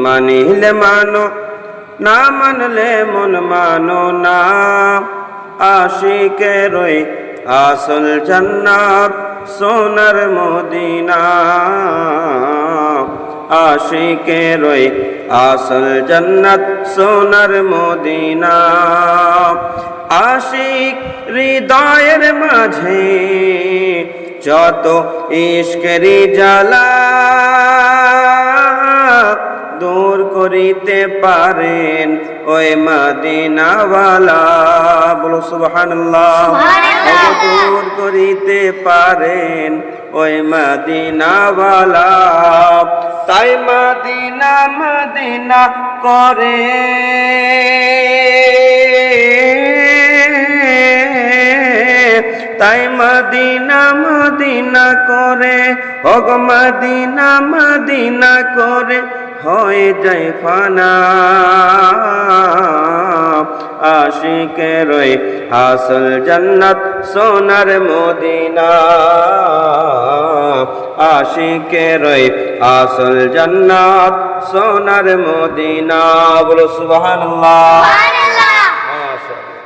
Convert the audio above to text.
মানিলে মানো না মানলে মন মানো না আশিকেরই আসল জান্নাত সোনার মদিনা আশিকেরই আসল জান্নাত সোনার মদিনা আশিক হৃদয়ের মাঝে যত ইশকেরি জ্বালা দূর করিতে পারেন ওই মদিনাওয়ালা বলো সুবহানাল্লাহ দূর করিতে পারেন ওই মদিনাওয়ালা তাই মদিনা মদিনা করে তাই মদিনা মদিনা করে ওগ মদিনা মদিনা করে হয়ে যায় ফানা আশিকেরই আসল জান্নাত সোনার মদিনা আশিকেরই আসল জান্নাত সোনার মদিনা বলো সুবহানাল্লাহ।